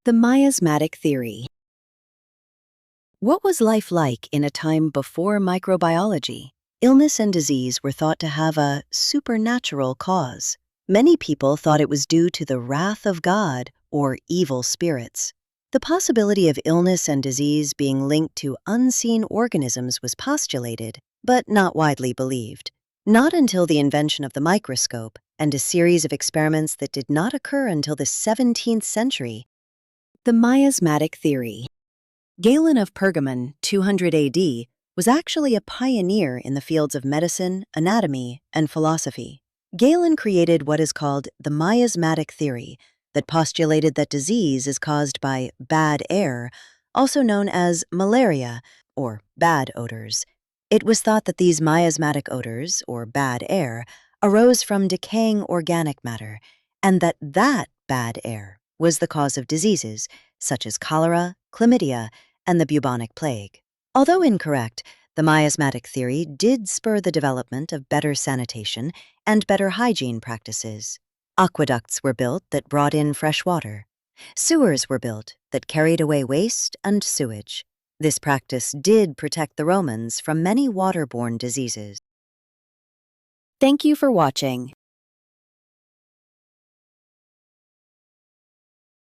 The miasmatic theory. What was life like in a time before microbiology? Illness and disease were thought to have a supernatural cause. Many people thought it was due to the wrath of God or evil spirits. The possibility of illness and disease being linked to unseen organisms was postulated, but not widely believed. Not until the invention of the microscope and a series of experiments that did not occur until the 17th century. The miasmatic theory. Galen of Pergamon, 200 AD, was actually a pioneer in the fields of medicine, anatomy, and philosophy. Galen created what is called the miasmatic theory that postulated that disease is caused by bad air, also known as malaria or bad odors. It was thought that these miasmatic odors, or bad air, arose from decaying organic matter, and that bad air was the cause of diseases such as cholera, chlamydia, and the bubonic plague. Although incorrect, the miasmatic theory did spur the development of better sanitation and better hygiene practices. Aqueducts were built that brought in fresh water. Sewers were built that carried away waste and sewage. This practice did protect the Romans from many waterborne diseases. Thank you for watching.